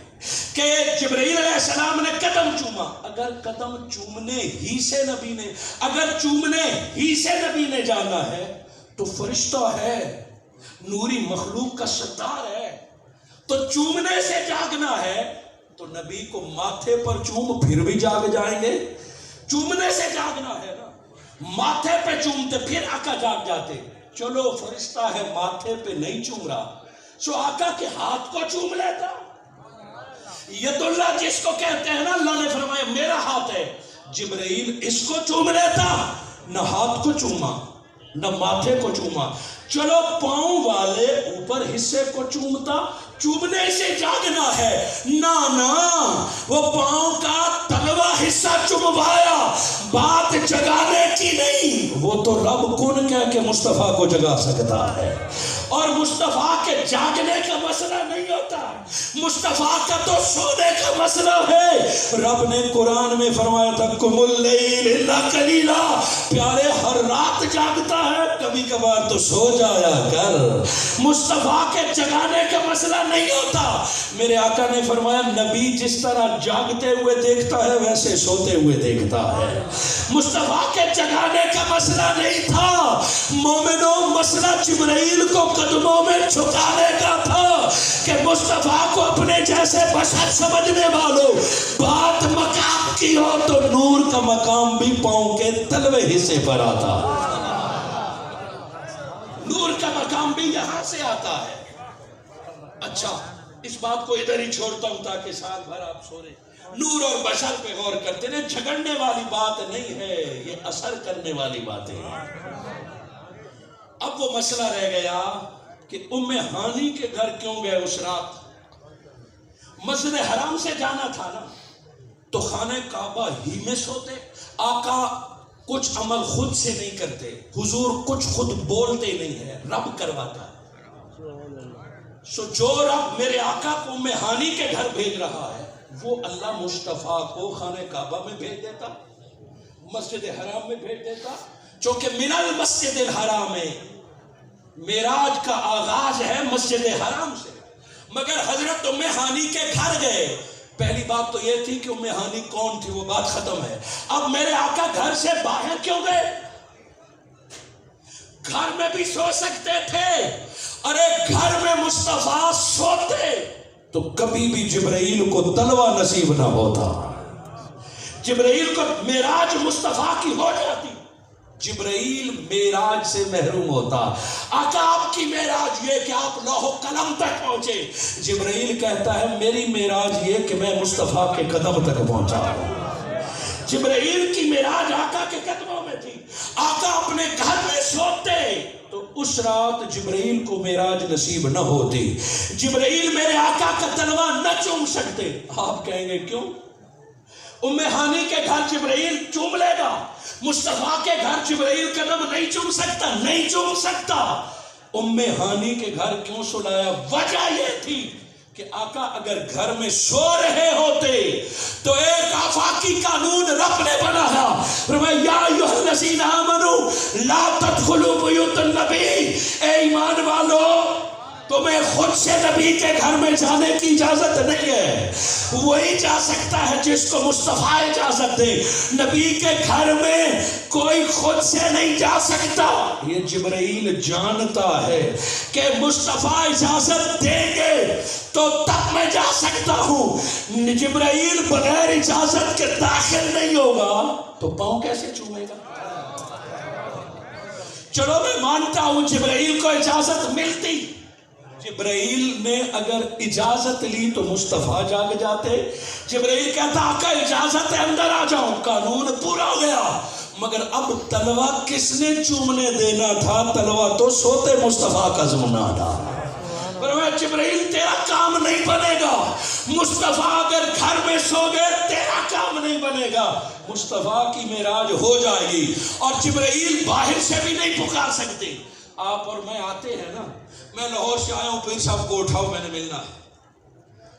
کہ جبرائیل علیہ السلام نے قدم چوما۔ اگر قدم چومنے ہی سے نبی نے، اگر چومنے ہی سے نبی نے جانا ہے تو فرشتہ ہے، نوری مخلوق کا ستار ہے، تو چومنے سے جاگنا ہے تو نبی کو ماتھے پر چوم پھر بھی جاگ جائیں گے؟ چومنے سے جاگنا ہے نا، ماتھے پہ چومتے پھر آقا جاگ جاتے۔ چلو فرشتہ ہے ماتھے پہ نہیں چوم رہا، سو آقا کے ہاتھ کو چوم لیتا۔ ید اللہ جس کو کہتے ہیں نا، اللہ نے فرمایا میرا ہاتھ ہے، جبرائیل اس کو چوم لیتا، نہ ہاتھ کو چوما نہ ماتھے کو چوما۔ چلو پاؤں والے اوپر حصے کو چومتا، چومنے سے جاگنا ہے، نہ وہ پاؤں کا تلوہ حصہ چوموایا، بات جگانے کی نہیں۔ وہ تو رب کن کہہ کے مصطفیٰ کو جگا سکتا ہے، اور مصطفیٰ کے جاگنے کا مسئلہ نہیں ہوتا، مصطفیٰ کا تو سونے کا مسئلہ ہے۔ رب نے قرآن میں فرمایا تھا قم اللیل الا قلیلا، پیارے ہر رات جاگتا ہے، کبھی کبھار تو سو جایا کر۔ مصطفیٰ کے جگانے کا مسئلہ نہیں ہوتا۔ میرے آقا نے فرمایا نبی جس طرح جاگتے ہوئے دیکھتا ہے ویسے سوتے ہوئے دیکھتا ہے۔ مصطفیٰ کے جگانے کا مسئلہ نہیں تھا، مومنوں مسئلہ جبرائیل کو قدموں میں جھکانے کا تھا کہ مصطفیٰ کو اپنے جیسے بشر سمجھنے والوں، بات مقام کی ہو تو نور کا مقام بھی پاؤں کے تلوے حصے پر آتا ہے، نور کا مقام بھی یہاں سے آتا ہے۔ اچھا اس بات کو ادھر ہی چھوڑتا ہوں تاکہ سال بھر آپ سو رہے۔ نور اور بشر پہ غور کرتے ہیں، جھگڑنے والی بات نہیں ہے، یہ اثر کرنے والی باتیں ہیں۔ اب وہ مسئلہ رہ گیا کہ ام ہانی کے گھر کیوں گئے اس رات؟ مسجد حرام سے جانا تھا نا، تو خانہ کعبہ ہی میں سوتے۔ آقا کچھ عمل خود سے نہیں کرتے، حضور کچھ خود بولتے نہیں ہے، رب کرواتا ہے۔ سو جو رب میرے آقا کو ام ہانی کے گھر بھیج رہا ہے، وہ اللہ مصطفیٰ کو خانہ کعبہ میں بھیج دیتا، مسجد حرام میں بھیج دیتا، چونکہ من المسجد الحرام میں معراج کا آغاز ہے مسجد حرام سے۔ مگر حضرت ام ہانی کے گھر گئے، پہلی بات تو یہ تھی کہ ام ہانی کون تھی، وہ بات ختم ہے۔ اب میرے آقا گھر سے باہر کیوں گئے؟ گھر میں بھی سو سکتے تھے، ارے گھر میں مصطفیٰ سوتے تو کبھی بھی جبرائیل کو تلوہ نصیب نہ ہوتا، جبرائیل کو معراج مصطفیٰ کی ہو جاتی، جبرائیل معراج سے محروم ہوتا۔ آقا آپ کی معراج یہ کہ آپ لوح و قلم تک پہنچے، جبرائیل کہتا ہے میری معراج یہ کہ میں مصطفیٰ کے قدم تک پہنچا ہوں۔ جبرائیل کی معراج آقا کے قدموں میں تھی، آقا اپنے گھر میں سوتے تو اس رات جبرائیل کو معراج نصیب نہ ہوتی، جبرائیل میرے آقا کا تلوہ نہ چوم سکتے۔ آپ کہیں گے کیوں؟ ام ہانی کے گھر جبرائیل چوم لے گا، مصطفیٰ کے گھر جبرائیل قدم نہیں چوم سکتا، نہیں چوم سکتا۔ ام ہانی کے گھر کیوں سلایا؟ وجہ یہ تھی کہ آقا اگر گھر میں سو رہے ہوتے تو ایک آفاقی قانون رب نے بنایا، فرمایا یا ایھا الذین آمنوا لا تدخلوا بیوت النبی، اے ایمان والو تمہیں خود سے نبی کے گھر میں جانے کی اجازت نہیں ہے، وہی جا سکتا ہے جس کو مصطفیٰ اجازت دے۔ نبی کے گھر میں کوئی خود سے نہیں جا سکتا، یہ جبرائیل جانتا ہے کہ مصطفیٰ اجازت دیں گے تو تب میں جا سکتا ہوں۔ جبرائیل بغیر اجازت کے داخل نہیں ہوگا تو پاؤں کیسے چومے گا؟ چلو میں مانتا ہوں جبرائیل کو اجازت ملتی، جبرائیل نے اگر اجازت لی تو مصطفیٰ جاگ جاتے۔ جبرائیل کہتا آقا اجازت ہے اندر آ جاؤں، قانون پورا ہو گیا، مگر اب تلوہ کس نے چومنے دینا تھا؟ تلوہ تو سوتے مصطفیٰ کا ذمہ تھا۔ فرمایا جبرائیل تیرا کام نہیں بنے گا، مصطفیٰ اگر گھر میں سو گئے تیرا کام نہیں بنے گا، مصطفیٰ کی معراج ہو جائے گی اور جبرائیل باہر سے بھی نہیں پکار سکتے۔ آپ اور میں آتے ہیں نا، میں لاہور سے آیا ہوں، پیر صاحب کو اٹھاؤ میں نے ملنا ہے،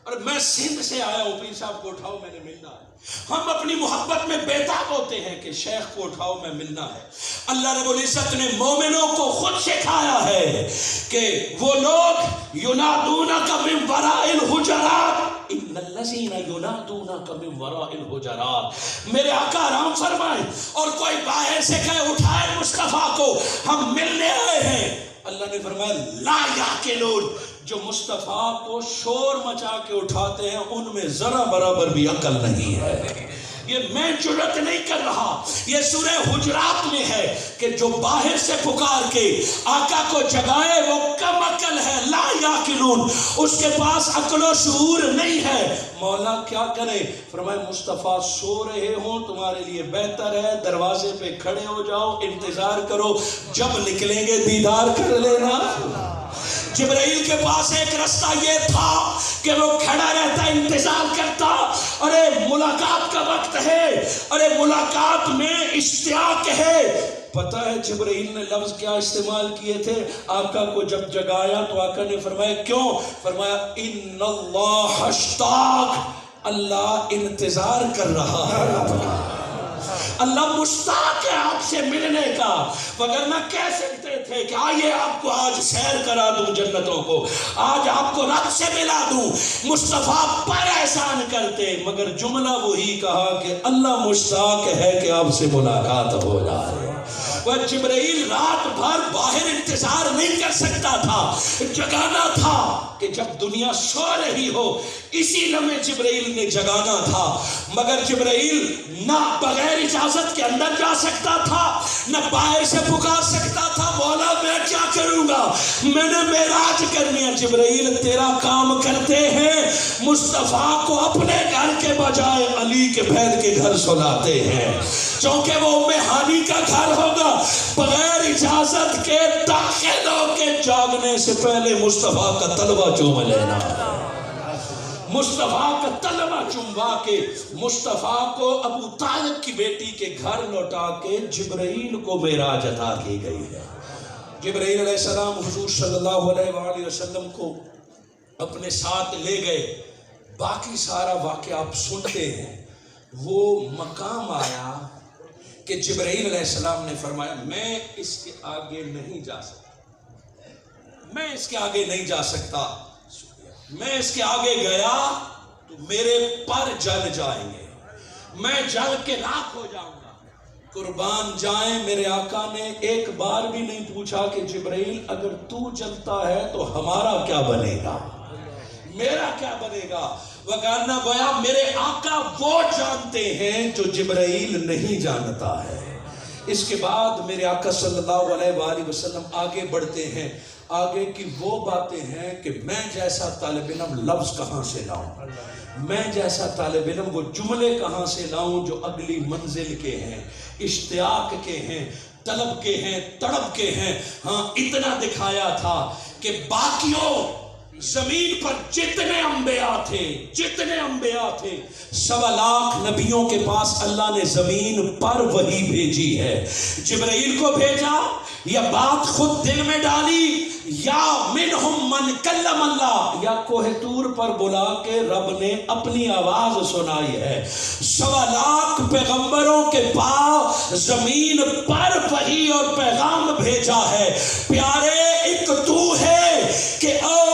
اور میں سندھ سے آیا ہوں، پیر صاحب کو اٹھاؤ میں نے ملنا ہے۔ ہم اپنی محبت میں بےتاب ہوتے ہیں کہ شیخ کو اٹھاؤ میں ملنا ہے۔ اللہ رب العزت نے مومنوں کو خود سکھایا ہے کہ وہ لوگ ینادونک من وراء الحجرات، ان الذین ینادونک من وراء الحجرات، میرے آقا آرام فرمائے، اور کوئی باہر سے کہے اٹھائے مصطفیٰ کو ہم ملنے آئے ہیں، اللہ نے فرمایا لا یعقلون، جو مصطفیٰ کو شور مچا کے اٹھاتے ہیں ان میں ذرا برابر بھی عقل نہیں ہے۔ یہ میں جرات نہیں کر رہا، یہ سورہ حجرات میں ہے کہ جو باہر سے پکار کے آقا کو جگائے وہ کم عقل ہے، لا یعقلون، اس کے پاس عقل و شعور نہیں ہے۔ مولا کیا کرے؟ فرمائے مصطفیٰ سو رہے ہوں تمہارے لیے بہتر ہے دروازے پہ کھڑے ہو جاؤ، انتظار کرو، جب نکلیں گے دیدار کر لینا۔ جبرائیل کے پاس ایک رستہ یہ تھا کہ وہ کھڑا رہتا، انتظار کرتا، ارے ملاقات کا وقت ہے، ارے ملاقات میں اشتیاق ہے۔ پتہ ہے جبرائیل نے لفظ کیا استعمال کیے تھے؟ آقا کو جب جگایا تو آقا نے فرمایا کیوں؟ فرمایا ان اللہ اشتاق، اللہ انتظار کر رہا ہے، اللہ مشتاق ہے آپ سے ملنے کا، وگرنہ کہہ سکتے تھے کہ آئیے آپ کو آج سیر کرا دوں جنتوں کو، آج آپ کو رب سے ملا دوں، مصطفیٰ پر احسان کرتے، مگر جملہ وہی کہا کہ اللہ مشتاق ہے کہ آپ سے ملاقات ہو جائے۔ وہ جبرائیل رات بھر باہر انتظار نہیں کر سکتا تھا، جگانا تھا کہ جب دنیا سو رہی ہو اسی لمحے جبرائیل نے جگانا تھا، مگر جبرائیل نہ بغیر اجازت کے اندر جا سکتا تھا نہ باہر سے پکار سکتا تھا۔ مولا میں کیا کروں گا، میں نے معراج کرنی ہے۔ جبرائیل تیرا کام کرتے ہیں، مصطفیٰ کو اپنے گھر کے بجائے علی کے بہن کے گھر سلاتے ہیں، چونکہ وہ ام ہانی کا گھر ہوگا، بغیر اجازت کے داخل ہو کے جاگنے سے پہلے مصطفیٰ کا تلوہ چوم لینا، مصطفیٰ کا تلوہ چموا کے مصطفیٰ کو ابو طالب کی بیٹی کے گھر لوٹا کے جبرائیل کو معراج عطا کی گئی ہے۔ جبرائیل علیہ السلام حضور صلی اللہ علیہ وآلہ وسلم کو اپنے ساتھ لے گئے، باقی سارا واقعہ آپ سنتے ہیں۔ وہ مقام آیا کہ جبرائیل علیہ السلام نے فرمایا میں اس کے آگے نہیں جا سکتا، میں اس کے آگے نہیں جا سکتا، میں اس کے آگے گیا تو میرے پر جل جائیں گے، میں جل کے راکھ ہو جاؤں گا۔ قربان جائیں، میرے آقا نے ایک بار بھی نہیں پوچھا کہ جبرائیل اگر تو جلتا ہے تو ہمارا کیا بنے گا، میرا کیا بنے گا، وگرنہ گویا میرے آقا وہ جانتے ہیں جو جبرائیل نہیں جانتا ہے۔ اس کے بعد میرے آقا صلی اللہ علیہ وآلہ وسلم آگے بڑھتے ہیں، آگے کی وہ باتیں ہیں کہ میں جیسا طالب علم لفظ کہاں سے لاؤں، میں جیسا طالب علم وہ جملے کہاں سے لاؤں جو اگلی منزل کے ہیں، اشتیاق کے ہیں، طلب کے ہیں، تڑپ کے ہیں۔ ہاں اتنا دکھایا تھا کہ باقیوں زمین پر جتنے انبیاء تھے 1.25 لاکھ نبیوں کے پاس اللہ نے زمین پر وحی بھیجی ہے۔ جبرائیل کو بھیجا یا بات خود دل میں ڈالی، یا منہم من کلم اللہ، یا کوہ طور پر بلا کے رب نے اپنی آواز سنائی ہے۔ 1.25 لاکھ پیغمبروں کے پاس زمین پر وحی اور پیغام بھیجا ہے۔ پیارے ایک تو ہے کہ او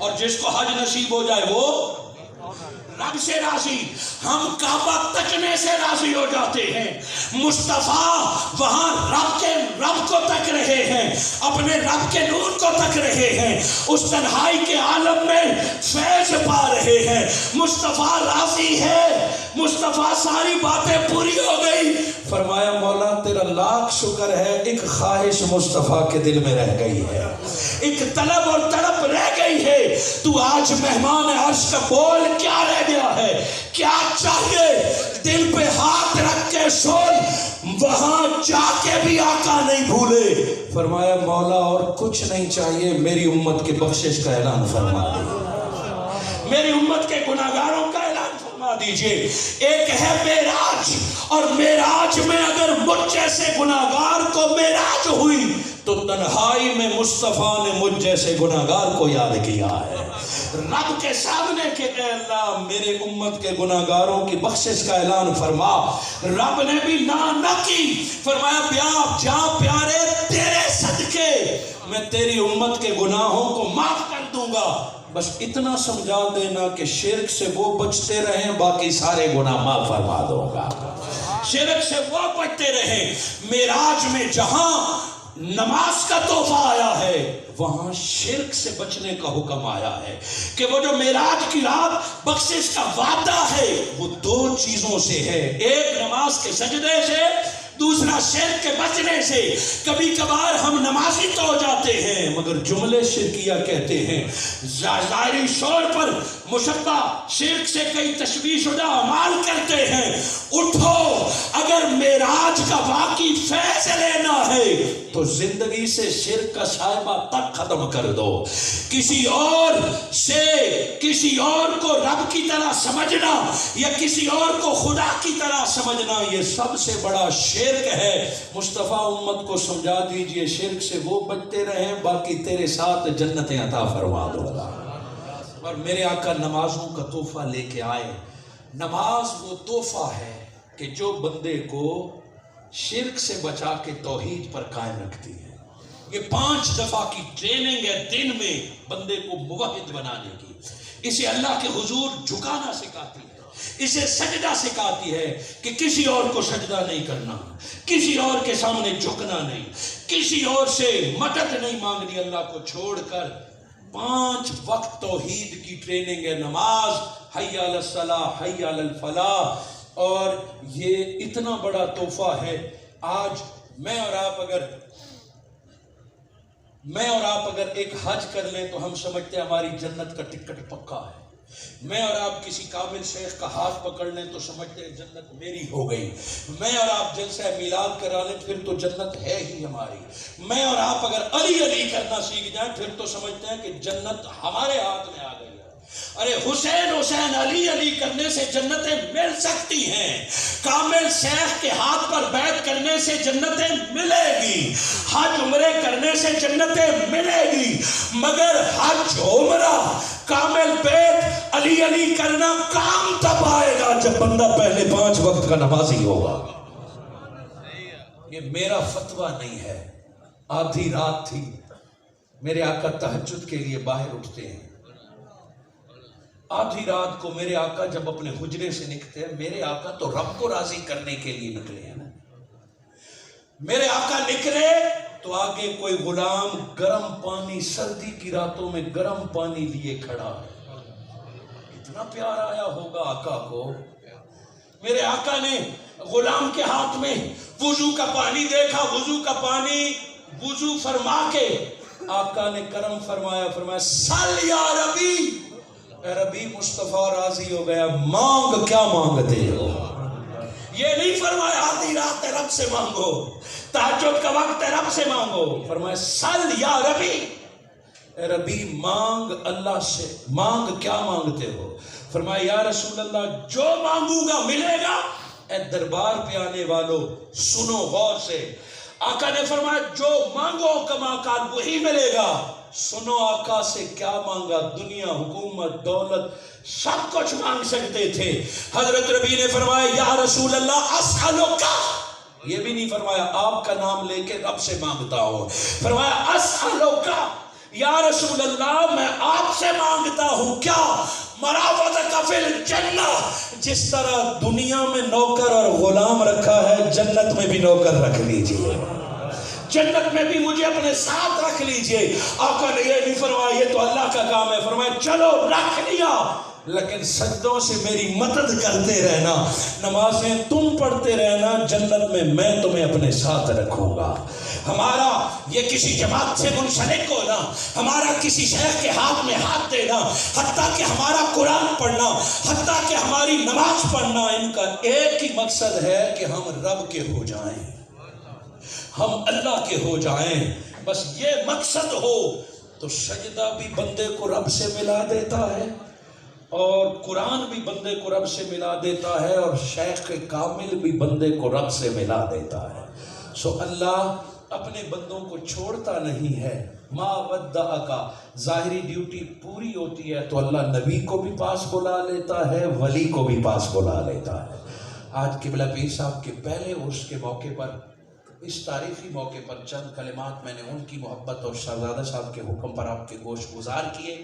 اور جس کو حج نصیب ہو جائے وہ رب سے راضی. ہم کعبہ تکنے سے راضی ہو جاتے ہیں. مصطفیٰ وہاں رب کو تک رہے ہیں, اپنے رب کے نور کو تک رہے ہیں, اس تنہائی کے عالم میں فیض پا رہے ہیں. مصطفیٰ راضی ہے, مصطفیٰ ساری باتیں پوری ہو گئی. فرمایا مولا تیرا لاکھ شکر ہے, ایک خواہش مصطفیٰ کے دل میں رہ گئی ہے, ایک طلب اور تڑپ رہ گئی ہے. تو آج مہمان عرش کا بول کیا رہ گیا ہے, کیا چاہیے؟ دل پہ ہاتھ رکھ کے سن, وہاں جا کے بھی آقا نہیں بھولے. فرمایا مولا اور کچھ نہیں چاہیے, میری امت کے بخشش کا اعلان فرما دے, میری امت کے گناہگاروں کا اعلان فرما دیجئے. ایک ہے معراج, اور معراج میں اگر مجھ جیسے گناہگار کو معراج ہوئی تو تنہائی میں مصطفیٰ نے مجھ جیسے گناہگار کو یاد کیا ہے. رب کے سامنے کہ اے اللہ میرے امت کے گناہگاروں کی بخشش کا اعلان فرما. رب نے بھی نہ کی, فرمایا بیا جا پیارے تیرے صدقے میں تیری امت کے گناہوں کو معاف کر دوں گا, بس اتنا سمجھا دینا کہ شرک سے وہ بچتے رہیں, باقی سارے گناہ معاف فرما دوں گا. شرک سے وہ بچتے رہیں. معراج میں جہاں نماز کا تحفہ آیا ہے وہاں شرک سے بچنے کا حکم آیا ہے کہ وہ جو معراج کی رات بخشش کا وعدہ ہے وہ دو چیزوں سے ہے, ایک نماز کے سجدے سے, دوسرا شرک کے بچنے سے. کبھی کبھار ہم نمازی تو ہو جاتے ہیں مگر جملے شرکیہ کہتے ہیں, ظاہری شور پر مشبہ شرک سے کئی تشبیہ شدہ اعمال کرتے ہیں. اٹھو, اگر معراج کا واقعی فیض لینا ہے تو زندگی سے شرک کا شائبہ تک ختم کر دو. کسی اور کو رب کی طرح سمجھنا یا کسی اور کو خدا کی طرح سمجھنا یہ سب سے بڑا شرک ہے. مصطفیٰ امت کو سمجھا دیجئے شرک سے وہ بچتے رہیں, باقی تیرے ساتھ جنتیں عطا فرما دوں گا. اور میرے آقا نمازوں کا تحفہ لے کے آئے. نماز وہ تحفہ ہے کہ جو بندے کو شرک سے بچا کے توحید پر قائم رکھتی ہے. یہ 5 دفعہ کی ٹریننگ ہے دن میں بندے کو موحد بنانے کی. اسے اللہ کے حضور جھکانا سکھاتی ہے, اسے سجدہ سکھاتی ہے کہ کسی اور کو سجدہ نہیں کرنا, کسی اور کے سامنے جھکنا نہیں, کسی اور سے مدد نہیں مانگنی اللہ کو چھوڑ کر. 5 وقت توحید کی ٹریننگ ہے نماز. حی علی الصلاۃ حی علی الفلاح. اور یہ اتنا بڑا تحفہ ہے. آج میں اور آپ اگر ایک حج کر لیں تو ہم سمجھتے ہیں ہماری جنت کا ٹکٹ پکا ہے. میں اور آپ کسی کامل شیخ کا ہاتھ پکڑ لیں تو سمجھتے ہیں جنت میری ہو گئی. میں اور آپ جلسہ میلاد کرا لیں پھر تو جنت ہے ہی ہماری. میں اور آپ اگر علی علی کرنا سیکھ جائیں پھر تو سمجھتے ہیں کہ جنت ہمارے ہاتھ میں آ گئی ہے. ارے حسین علی علی کرنے سے جنتیں مل سکتی ہیں, کامل شیخ کے ہاتھ پر بیعت کرنے سے جنتیں ملے گی, حج عمرے کرنے سے جنتیں ملے گی, مگر حج عمرہ کامل بیعت علی علی کرنا کام تب آئے گا جب بندہ پہلے 5 وقت کا نمازی ہوگا. یہ میرا فتویٰ نہیں ہے. آدھی رات تھی, میرے آقا تہجد کے لیے باہر اٹھتے ہیں. آدھی رات کو میرے آقا جب اپنے حجرے سے نکلتے ہیں, میرے آقا تو رب کو راضی کرنے کے لیے نکلے ہیں نا. میرے آقا نکلے تو آگے کوئی غلام گرم پانی, سردی کی راتوں میں گرم پانی لیے کھڑا ہے. اتنا پیار آیا ہوگا آقا کو. میرے آقا نے غلام کے ہاتھ میں وضو کا پانی دیکھا, وضو کا پانی وضو فرما کے آقا نے کرم فرمایا سل یا ربی, اے ربی مصطفیٰ راضی ہو گیا, مانگ کیا مانگتے ہو. یہ نہیں فرمایا آدھی رات رب سے مانگو, تہجد کا وقت رب سے مانگو. فرمایا سل یا ربی, اے ربی مانگ اللہ سے. مانگ کیا مانگتے ہو؟ فرمایا یا رسول اللہ جو مانگوں گا ملے گا. اے دربار پہ آنے والو سنو غور سے. آقا نے فرمایا جو مانگو کما کان وہی ملے گا. سنو آقا سے کیا مانگا, دنیا, حکومت, دولت سب کچھ مانگ سکتے تھے. حضرت ربی نے فرمایا یا رسول اللہ اسألوکا, یہ بھی نہیں فرمایا آپ کا نام لے کے رب سے مانگتا ہوں. فرمایا اسألوکا, یا رسول اللہ میں آپ سے مانگتا ہوں کیا مراودۃ فی الجنہ، جس طرح دنیا میں نوکر اور غلام رکھا ہے جنت میں بھی نوکر رکھ لیجئے، جنت میں بھی مجھے اپنے ساتھ رکھ لیجئے۔ آقا نے یہ نہیں فرمایا یہ تو اللہ کا کام ہے، فرمایا چلو رکھ لیا، لیکن سجدوں سے میری مدد کرتے رہنا، نمازیں تم پڑھتے رہنا، جنت میں تمہیں اپنے ساتھ رکھوں گا۔ ہمارا یہ کسی جماعت سے منسلک ہونا، ہمارا کسی شیخ کے ہاتھ میں ہاتھ دینا، حتیٰ کہ ہمارا قرآن پڑھنا، حتیٰ کہ ہماری نماز پڑھنا، ان کا ایک ہی مقصد ہے کہ ہم رب کے ہو جائیں، ہم اللہ کے ہو جائیں۔ بس یہ مقصد ہو تو سجدہ بھی بندے کو رب سے ملا دیتا ہے، اور قرآن بھی بندے کو رب سے ملا دیتا ہے، اور شیخ کامل بھی بندے کو رب سے ملا دیتا ہے۔ سو اللہ اپنے بندوں کو چھوڑتا نہیں ہے۔ ما ودعک، ظاہری ڈیوٹی پوری ہوتی ہے تو اللہ نبی کو بھی پاس بلا لیتا ہے، ولی کو بھی پاس بلا لیتا ہے۔ آج قبلہ پیر صاحب کے پہلے عرس کے موقع پر، اس تاریخی موقع پر چند کلمات میں نے ان کی محبت اور شہزادہ صاحب کے حکم پر آپ کے گوش گزار کیے۔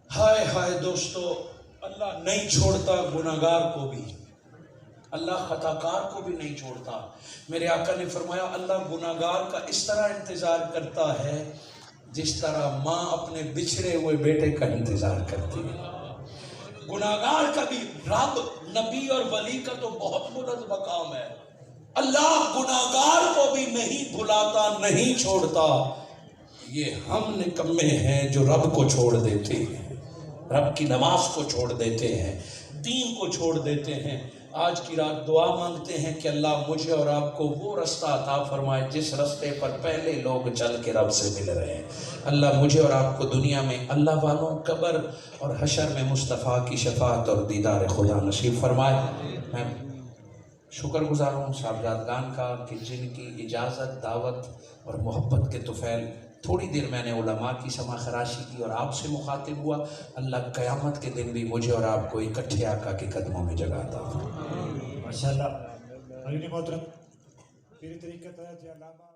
ہائے ہائے دوستو، اللہ نہیں چھوڑتا گناہگار کو بھی، اللہ خطاکار کو بھی نہیں چھوڑتا۔ میرے آقا نے فرمایا اللہ گناہگار کا اس طرح انتظار کرتا ہے جس طرح ماں اپنے بچھڑے ہوئے بیٹے کا انتظار کرتی ہے۔ گناہگار کا بھی، رب نبی اور ولی کا تو بہت بلند مقام ہے، اللہ گناہگار کو بھی نہیں بھلاتا، نہیں چھوڑتا۔ یہ ہم نکمے ہیں جو رب کو چھوڑ دیتے ہیں، رب کی نماز کو چھوڑ دیتے ہیں، دین کو چھوڑ دیتے ہیں۔ آج کی رات دعا مانگتے ہیں کہ اللہ مجھے اور آپ کو وہ رستہ عطا فرمائے جس رستے پر پہلے لوگ چل کے رب سے مل رہے ہیں۔ اللہ مجھے اور آپ کو دنیا میں اللہ والوں، قبر اور حشر میں مصطفیٰ کی شفاعت اور دیدار خدا نصیب فرمائے۔ میں شکر گزار ہوں صاحبزادگان کا کہ جن کی اجازت، دعوت اور محبت کے طفیل تھوڑی دیر میں نے علماء کی سما خراشی کی اور آپ سے مخاطب ہوا۔ اللہ قیامت کے دن بھی مجھے اور آپ کو اکٹھے آقا کے قدموں میں جگاتا ہوں۔ ماشاءاللہ۔ علی محترم پیر طریقت ہے جی علامہ